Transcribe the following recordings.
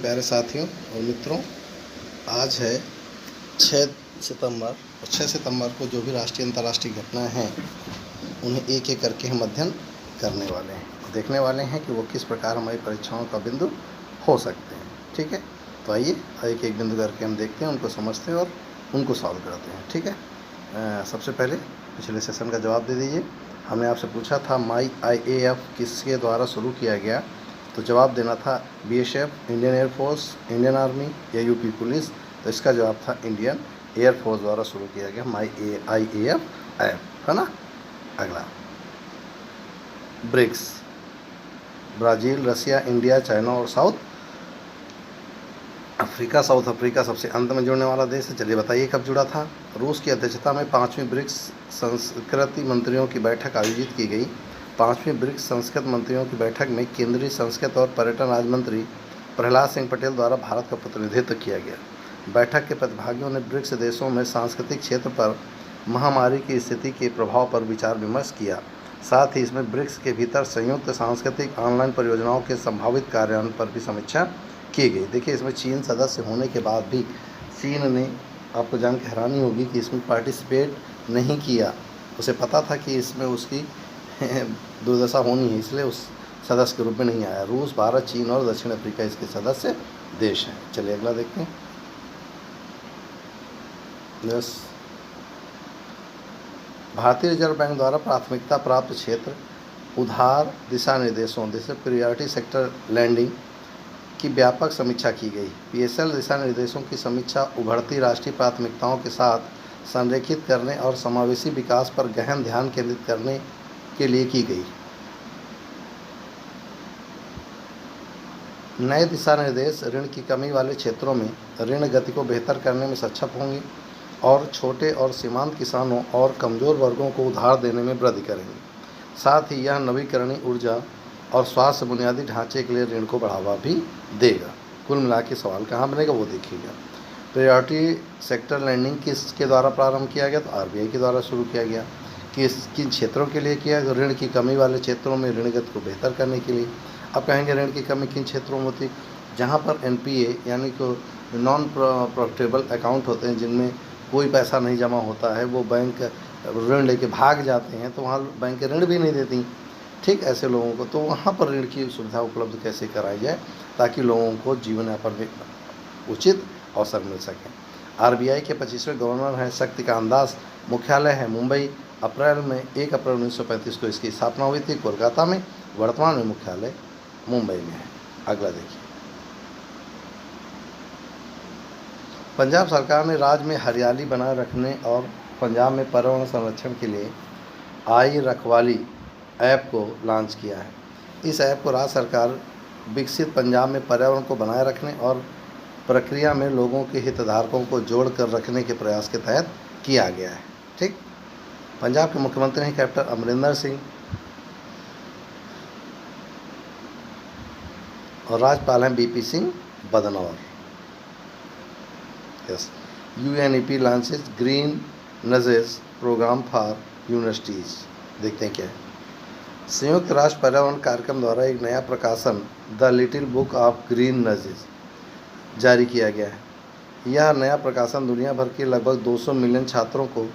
प्यारे साथियों और मित्रों, आज है 6 सितंबर और 6 सितंबर को जो भी राष्ट्रीय अंतर्राष्ट्रीय घटनाएं हैं उन्हें एक एक करके हम अध्ययन करने वाले हैं, देखने वाले हैं कि वो किस प्रकार हमारी परीक्षाओं का बिंदु हो सकते हैं। ठीक है, तो आइए एक एक बिंदु करके हम देखते हैं, उनको समझते हैं और उनको सॉल्व करते हैं। ठीक है, सबसे पहले पिछले सेशन का जवाब दे दीजिए। हमने आपसे पूछा था माई IAF किसके द्वारा शुरू किया गया, तो जवाब देना था BSF, Indian air force, Indian army या यूपी पुलिस। तो इसका जवाब था इंडियन एयरफोर्स द्वारा शुरू किया गया माई IAF ऐप, है ना। अगला ब्रिक्स, ब्राज़ील, रसिया, इंडिया, चाइना और साउथ अफ्रीका सबसे अंत में जुड़ने वाला देश है। चलिए बताइए कब जुड़ा था। रूस की अध्यक्षता में 5वीं ब्रिक्स संस्कृति मंत्रियों की बैठक आयोजित की गई। 5वीं ब्रिक्स संस्कृत मंत्रियों की बैठक में केंद्रीय संस्कृत और पर्यटन राज्य मंत्री प्रहलाद सिंह पटेल द्वारा भारत का प्रतिनिधित्व किया गया। बैठक के प्रतिभागियों ने ब्रिक्स देशों में सांस्कृतिक क्षेत्र पर महामारी की स्थिति के प्रभाव पर विचार विमर्श किया। साथ ही इसमें ब्रिक्स के भीतर संयुक्त सांस्कृतिक ऑनलाइन परियोजनाओं के संभावित कार्यान्वयन पर भी समीक्षा की गई। देखिए, इसमें चीन सदस्य होने के बाद भी चीन ने, आपको जान के हैरानी होगी कि इसमें पार्टिसिपेट नहीं किया। उसे पता था कि इसमें उसकी दुर्दशा होनी है, इसलिए उस सदस्य के रूप में नहीं आया। रूस, भारत, चीन और दक्षिण अफ्रीका इसके सदस्य देश हैं। चलिए अगला देखते हैं। यस, भारतीय रिजर्व बैंक द्वारा प्राथमिकता प्राप्त क्षेत्र उधार दिशा निर्देशों, जैसे प्रियोरिटी सेक्टर लैंडिंग की व्यापक समीक्षा की गई। PSL दिशा निर्देशों की समीक्षा उभरती राष्ट्रीय प्राथमिकताओं के साथ संरेखित करने और समावेशी विकास पर गहन ध्यान केंद्रित करने के लिए की गई। नए दिशा निर्देश ऋण की कमी वाले क्षेत्रों में ऋण गति को बेहतर करने में सक्षम होंगे और छोटे और सीमांत किसानों और कमज़ोर वर्गों को उधार देने में वृद्धि करेंगे। साथ ही यह नवीकरणीय ऊर्जा और स्वास्थ्य बुनियादी ढांचे के लिए ऋण को बढ़ावा भी देगा। कुल मिला के सवाल कहाँ बनेगा वो देखिएगा। प्रायोरिटी सेक्टर लैंडिंग किसके द्वारा प्रारंभ किया गया, तो RBI के द्वारा शुरू किया गया। किन क्षेत्रों के लिए किया, तो ऋण की कमी वाले क्षेत्रों में ऋण गति को बेहतर करने के लिए। अब कहेंगे ऋण की कमी किन क्षेत्रों में होती, जहाँ पर NPA यानी कि नॉन प्रॉफिटेबल अकाउंट होते हैं, जिनमें कोई पैसा नहीं जमा होता है, वो बैंक ऋण लेके भाग जाते हैं, तो वहाँ बैंक ऋण भी नहीं देती। ठीक, ऐसे लोगों को तो वहाँ पर ऋण की सुविधा उपलब्ध कैसे कराई जाए ताकि लोगों को जीवन यापन में उचित अवसर मिल सके। RBI के 25वें गवर्नर हैं शक्तिकांत दास। मुख्यालय है मुंबई। 1 अप्रैल 1935 को इसकी स्थापना हुई थी कोलकाता में। वर्तमान में मुख्यालय मुंबई में है। अगला देखिए। पंजाब सरकार ने राज्य में हरियाली बनाए रखने और पंजाब में पर्यावरण संरक्षण के लिए आई रखवाली ऐप को लॉन्च किया है। इस ऐप को राज्य सरकार विकसित पंजाब में पर्यावरण को बनाए रखने और प्रक्रिया में लोगों के हितधारकों को जोड़ कर रखने के प्रयास के तहत किया गया है। ठीक, पंजाब के मुख्यमंत्री हैं कैप्टन अमरिंदर सिंह और राज्यपाल हैं BP Singh Badnore. Yes, UNEP launches green nudges program for universities. देखते हैं क्या है। संयुक्त राष्ट्र पर्यावरण कार्यक्रम द्वारा एक नया प्रकाशन the little book of green nudges जारी किया गया है। यह नया प्रकाशन दुनिया भर के लगभग 200 मिलियन छात्रों को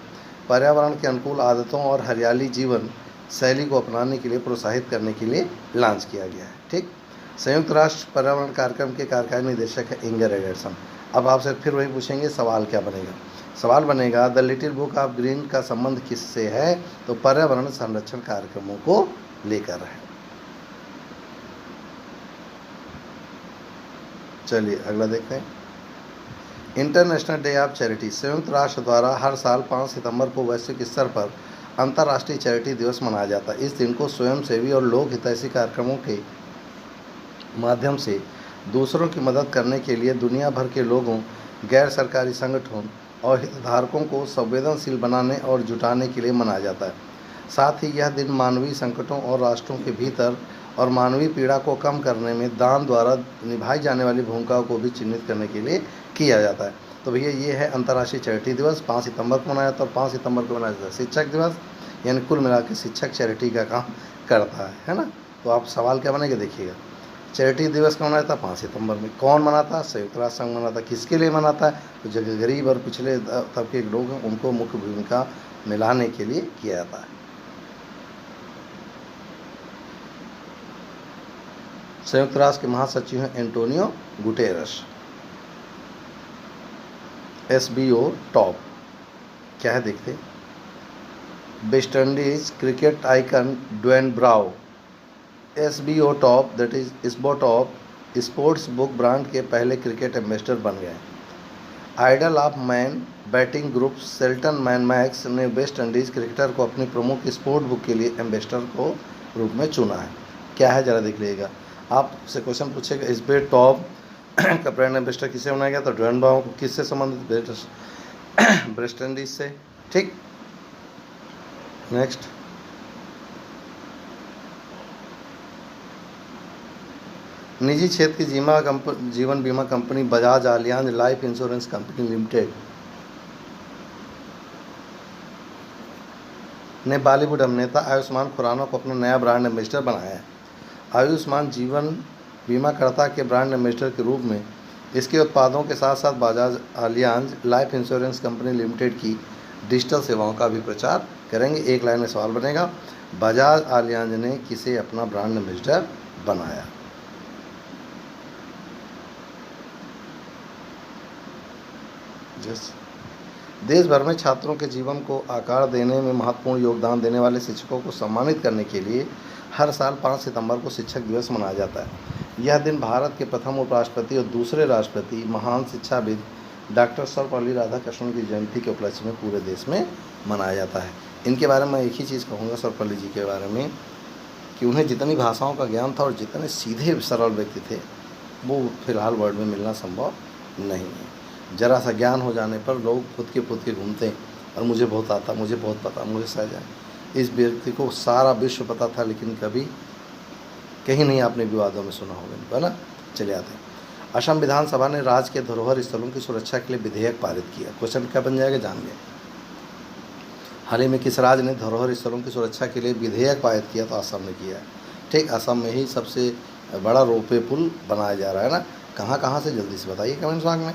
पर्यावरण के अनुकूल आदतों और हरियाली जीवन शैली को अपनाने के लिए प्रोत्साहित करने के लिए लॉन्च किया गया है। ठीक, संयुक्त राष्ट्र पर्यावरण कार्यक्रम के कार्यकारी निदेशक है इंगर एडरसन। अब आपसे फिर वही पूछेंगे, सवाल क्या बनेगा। सवाल बनेगा the little book of green का संबंध किससे है, तो पर्यावरण संरक्षण कार्यक्रमों को लेकर है। चलिए अगला देखते हैं। International day of charity. संयुक्त राष्ट्र द्वारा हर साल 5 सितंबर को वैश्विक स्तर पर अंतर्राष्ट्रीय चैरिटी दिवस मनाया जाता है। इस दिन को स्वयंसेवी और लोक हितैषी कार्यक्रमों के माध्यम से दूसरों की मदद करने के लिए दुनिया भर के लोगों, गैर सरकारी संगठनों और हितधारकों को संवेदनशील बनाने और जुटाने के लिए मनाया जाता है। साथ ही यह दिन मानवीय संकटों और राष्ट्रों के भीतर और मानवीय पीड़ा को कम करने में दान द्वारा निभाई जाने वाली भूमिकाओं को भी चिन्हित करने के लिए किया जाता है। तो भैया ये है अंतर्राष्ट्रीय चैरिटी दिवस। 5 सितंबर को मनाया जाता है और 5 सितंबर को मनाया जाता है शिक्षक दिवस, यानी कुल मिला के शिक्षक चैरिटी का काम करता है ना। तो आप सवाल क्या बनेगा देखिएगा। चैरिटी दिवस कौन मनाया था? 5 सितंबर में। कौन मनाता? संयुक्त राष्ट्र संघ मनाता। किसके लिए मनाता है? तो जो गरीब और पिछड़े तबके के लोग हैं उनको मुख्य भूमिका में लाने के लिए किया जाता है। संयुक्त राष्ट्र के महासचिव हैं एंटोनियो गुटेरस। SBO टॉप क्या है देखते? West Indies cricket icon Dwayne Bravo SBO top that is SBO top sports book brand के पहले क्रिकेट एम्बेसडर बन गए। Isle of Man betting group Celton मैन मैक्स ने वेस्ट इंडीज़ क्रिकेटर को अपनी प्रमुख स्पोर्ट बुक के लिए एम्बेसडर को रूप में चुना है। क्या है जरा देख लीजिएगा। आपसे क्वेश्चन पूछेगा SBO टॉप का ब्रांड एम्बेसडर किसे बनाया गया? तो ड्वेन ब्रावो को। किससे संबंधित? वेस्ट इंडीज से। ठीक, नेक्स्ट। निजी क्षेत्र की जीवन बीमा company Bajaj Allianz life insurance company limited ने बॉलीवुड अभिनेता आयुष्मान खुराना को अपना नया ब्रांड एम्बेसडर बनाया है। आयुष्मान जीवन बीमाकर्ता के ब्रांड एम्बेसडर के रूप में इसके उत्पादों के साथ साथ Bajaj Allianz life insurance company limited की डिजिटल सेवाओं का भी प्रचार करेंगे। एक लाइन में सवाल बनेगा, बजाज आलियांज ने किसे अपना ब्रांड एम्बेसडर बनाया? देश भर में छात्रों के जीवन को आकार देने में महत्वपूर्ण योगदान देने वाले शिक्षकों को सम्मानित करने के लिए हर साल 5 सितंबर को शिक्षक दिवस मनाया जाता है। यह दिन भारत के प्रथम उपराष्ट्रपति और दूसरे राष्ट्रपति महान शिक्षाविद डॉक्टर सर्वपल्ली राधाकृष्णन की जयंती के उपलक्ष्य में पूरे देश में मनाया जाता है। इनके बारे में एक ही चीज़ कहूँगा सर्वपल्ली जी के बारे में कि उन्हें जितनी भाषाओं का ज्ञान था और जितने सीधे सरल व्यक्ति थे वो फिलहाल वर्ल्ड में मिलना संभव नहीं है। जरा सा ज्ञान हो जाने पर लोग खुद के घूमते हैं और मुझे बहुत आता, मुझे बहुत पता, मुझे सहज है। इस व्यक्ति को सारा विश्व पता था लेकिन कभी कहीं नहीं आपने विवादों में सुना होगा, है ना। चले आते हैं। असम विधानसभा ने राज्य के धरोहर स्थलों की सुरक्षा के लिए विधेयक पारित किया। क्वेश्चन क्या बन जाएगा जान गए। हाल ही में किस राज्य ने धरोहर स्थलों की सुरक्षा के लिए विधेयक पारित किया? तो असम ने किया है। ठीक, असम में ही सबसे बड़ा रोपवे पुल बनाया जा रहा है ना। कहाँ से जल्दी से बताइए कमेंट बॉक्स में।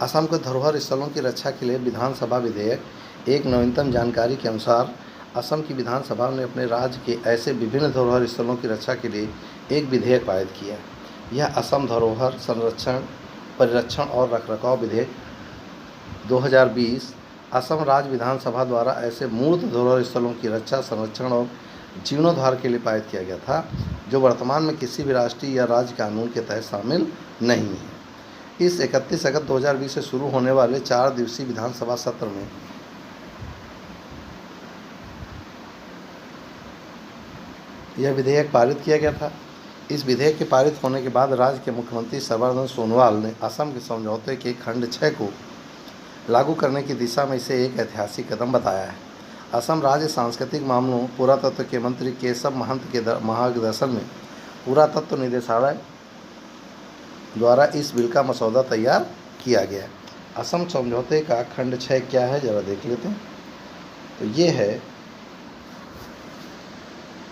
असम के धरोहर स्थलों की रक्षा के लिए विधानसभा विधेयक। एक नवीनतम जानकारी के अनुसार असम की विधानसभा ने अपने राज्य के ऐसे विभिन्न धरोहर स्थलों की रक्षा के लिए एक विधेयक पारित किया है। यह असम धरोहर संरक्षण, परिरक्षण और रखरखाव विधेयक 2020 असम राज्य विधानसभा द्वारा ऐसे मूर्त धरोहर स्थलों की रक्षा, संरक्षण और जीर्णोद्धार के लिए पारित किया गया था जो वर्तमान में किसी भी राष्ट्रीय या राज्य कानून के तहत शामिल नहीं है। इस 31 अगस्त 2020 से शुरू होने वाले 4 दिवसीय विधानसभा सत्र में यह विधेयक पारित किया गया था। इस विधेयक के पारित होने के बाद राज्य के मुख्यमंत्री सर्बानंद सोनोवाल ने असम के समझौते के खंड 6 को लागू करने की दिशा में इसे एक ऐतिहासिक कदम बताया है। असम राज्य सांस्कृतिक मामलों पुरातत्व के मंत्री केशव महंत के मार्गदर्शन में पुरातत्व निदेशालय द्वारा इस बिल का मसौदा तैयार किया गया है। असम समझौते का खंड 6 क्या है जरा देख लेते हैं। तो ये है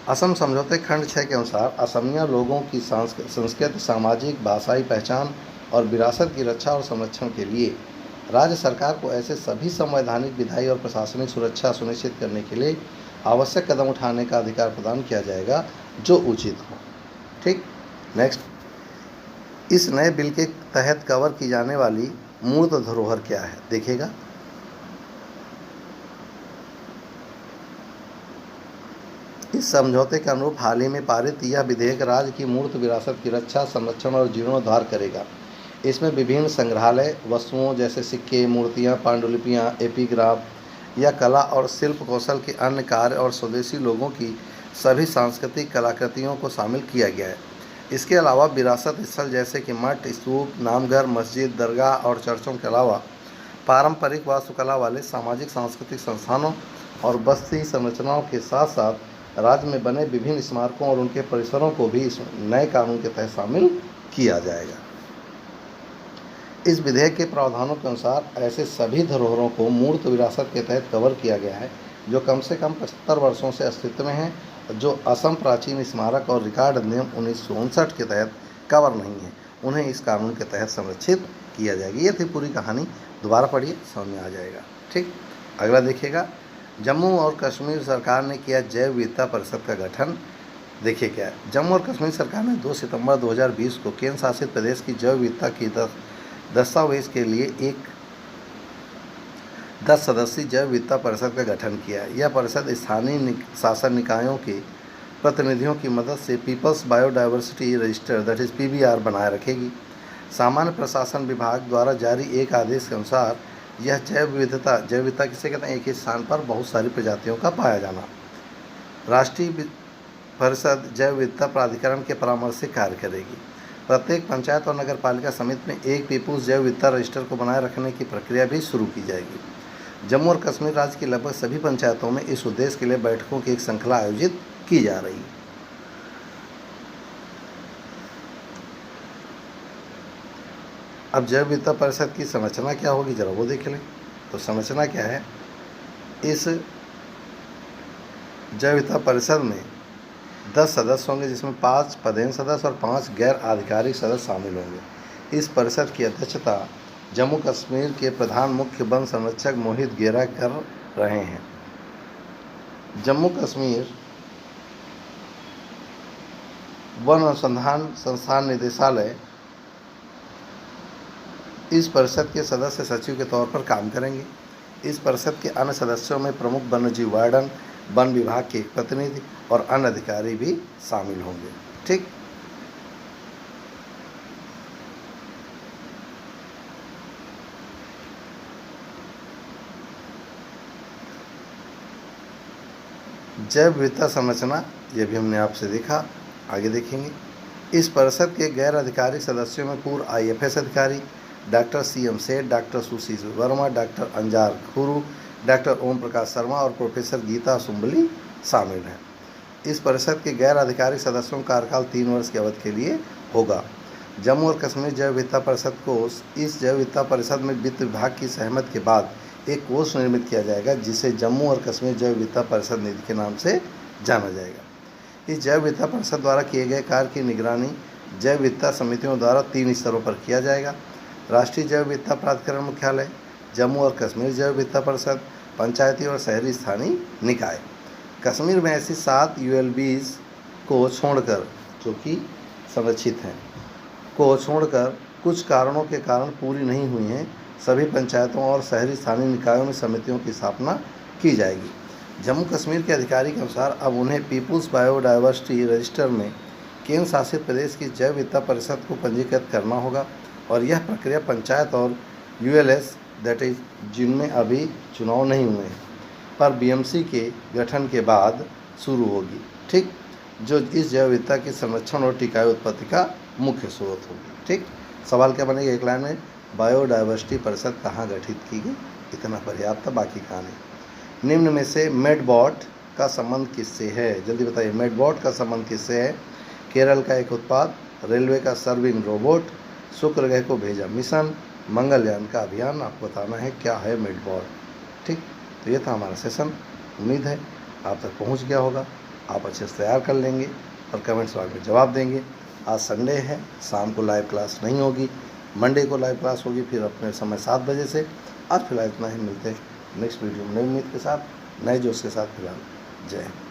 असम समझौते खंड 6 के अनुसार असमिया लोगों की संस्कृति, सामाजिक, भाषाई पहचान और विरासत की रक्षा और संरक्षण के लिए राज्य सरकार को ऐसे सभी संवैधानिक, विधायी और प्रशासनिक सुरक्षा सुनिश्चित करने के लिए आवश्यक कदम उठाने का अधिकार प्रदान किया जाएगा जो उचित हो। ठीक, नेक्स्ट। इस नए बिल के तहत कवर की जाने वाली मूर्त धरोहर क्या है देखिएगा। इस समझौते के अनुरूप हाल ही में पारित यह विधेयक राज्य की मूर्त विरासत की रक्षा, संरक्षण और जीर्णोद्धार करेगा। इसमें विभिन्न संग्रहालय वस्तुओं जैसे सिक्के, मूर्तियां, पांडुलिपियां, एपिग्राफ या कला और शिल्प कौशल के अन्य कार्य और स्वदेशी लोगों की सभी सांस्कृतिक कलाकृतियों को शामिल किया गया है। इसके अलावा विरासत स्थल जैसे कि मठ, स्तूप, नामघर, मस्जिद, दरगाह और चर्चों के अलावा पारंपरिक वास्तुकला वाले सामाजिक सांस्कृतिक संस्थानों और बस्ती संरचनाओं के साथ साथ राज्य में बने विभिन्न स्मारकों और उनके परिसरों को भी इस नए कानून के तहत शामिल किया जाएगा। इस विधेयक के प्रावधानों के अनुसार ऐसे सभी धरोहरों को मूर्त विरासत के तहत कवर किया गया है जो कम से कम 75 वर्षों से अस्तित्व में हैं, जो असम प्राचीन स्मारक और रिकॉर्ड अधिनियम 1959 के तहत कवर नहीं है, उन्हें इस कानून के तहत संरक्षित किया जाएगा। ये थी पूरी कहानी, दोबारा पढ़िए, समझ में आ जाएगा। ठीक, अगला देखिएगा, जम्मू और कश्मीर सरकार ने किया जैव विविधता परिषद का गठन। देखिए क्या है, जम्मू और कश्मीर सरकार ने 2 सितंबर 2020 को केंद्र शासित प्रदेश की जैव विविधता की दस्तावेज के लिए एक 10 सदस्यीय जैव विविधता परिषद का गठन किया। यह परिषद स्थानीय शासन निकायों के प्रतिनिधियों की मदद से people's biodiversity register that is PBR बनाए रखेगी। सामान्य प्रशासन विभाग द्वारा जारी एक आदेश के अनुसार यह जैव विविधता किसे कहते हैं, एक ही स्थान पर बहुत सारी प्रजातियों का पाया जाना। राष्ट्रीय परिषद जैव विविधता प्राधिकरण के परामर्श से कार्य करेगी। प्रत्येक पंचायत और नगर पालिका समिति में एक पीपुल्स जैव विविधता रजिस्टर को बनाए रखने की प्रक्रिया भी शुरू की जाएगी। जम्मू और कश्मीर राज्य की लगभग सभी पंचायतों में इस उद्देश्य के लिए बैठकों की एक श्रृंखला आयोजित की जा रही है। अब जैव विविधता परिषद की संरचना क्या होगी, जरा वो देख लें। तो संरचना क्या है, इस जैव विविधता परिषद में 10 सदस्य होंगे, जिसमें 5 पदेन सदस्य और 5 गैर आधिकारिक सदस्य शामिल होंगे। इस परिषद की अध्यक्षता जम्मू कश्मीर के प्रधान मुख्य वन संरक्षक मोहित गेरा कर रहे हैं। जम्मू कश्मीर वन अनुसंधान संस्थान निदेशालय इस परिषद के सदस्य सचिव के तौर पर काम करेंगे। इस परिषद के अन्य सदस्यों में प्रमुख वन्यजीव वार्डन, वन विभाग के एक प्रतिनिधि और अन्य अधिकारी भी शामिल होंगे। ठीक, जैव विविधता संरचना, यह भी हमने आपसे देखा, आगे देखेंगे। इस परिषद के गैर आधिकारिक सदस्यों में पूर्व IFS अधिकारी डॉक्टर CM सेठ, डॉक्टर सुशील वर्मा, डॉक्टर अंजार खुरू, डॉक्टर ओम प्रकाश शर्मा और प्रोफेसर गीता सुम्बली शामिल हैं। इस परिषद के गैर आधिकारिक सदस्यों का कार्यकाल 3 वर्ष की अवधि के लिए होगा। जम्मू और कश्मीर जैव विविधता परिषद को इस जैव विविधता परिषद में वित्त विभाग की सहमति के बाद एक कोष निर्मित किया जाएगा, जिसे जम्मू और कश्मीर जैव विविधता परिषद निधि के नाम से जाना जाएगा। इस जैव विविधता परिषद द्वारा किए गए कार्य की निगरानी जैव विविधता समितियों द्वारा 3 स्तरों पर किया जाएगा। राष्ट्रीय जैव विविधता प्राधिकरण मुख्यालय, जम्मू और कश्मीर जैव विविधता परिषद, पंचायती और शहरी स्थानीय निकाय। कश्मीर में ऐसी 7 ULBs को छोड़कर, जो कि संरक्षित हैं, को छोड़कर कुछ कारणों के कारण पूरी नहीं हुई हैं, सभी पंचायतों और शहरी स्थानीय निकायों में समितियों की स्थापना की जाएगी। जम्मू कश्मीर के अधिकारी के अनुसार अब उन्हें पीपुल्स बायोडाइवर्सिटी रजिस्टर में केंद्र शासित प्रदेश की जैव विविधता परिषद को पंजीकृत करना होगा और यह प्रक्रिया पंचायत और ULS दैट इज जिनमें अभी चुनाव नहीं हुए हैं पर BMC के गठन के बाद शुरू होगी। ठीक, जो इस जैव विविधता की संरक्षण और टिकाऊ उत्पत्ति का मुख्य स्रोत होगी। ठीक, सवाल क्या बनेगा एक लाइन में, बायोडाइवर्सिटी परिषद कहाँ गठित की गई, इतना पर्याप्त था, बाकी कहानी। निम्न में से मेडबॉट का संबंध किससे है, जल्दी बताइए। मेडबॉट का संबंध किससे है? केरल का एक उत्पाद, रेलवे का सर्विंग रोबोट, शुक्र ग्रह को भेजा मिशन, मंगलयान का अभियान। आपको बताना है क्या है मेडबॉट। ठीक, तो ये था हमारा सेशन। उम्मीद है आप तक पहुंच गया होगा, आप अच्छे से तैयार कर लेंगे और कमेंट्स बॉक्स में जवाब देंगे। आज संडे है, शाम को लाइव क्लास नहीं होगी, मंडे को लाइव क्लास होगी, फिर अपने समय 7 बजे से। आज फिलहाल इतना ही, मिलते हैं नेक्स्ट वीडियो में नई उम्मीद के साथ, नए जोश के साथ। फिलहाल जय हिंद।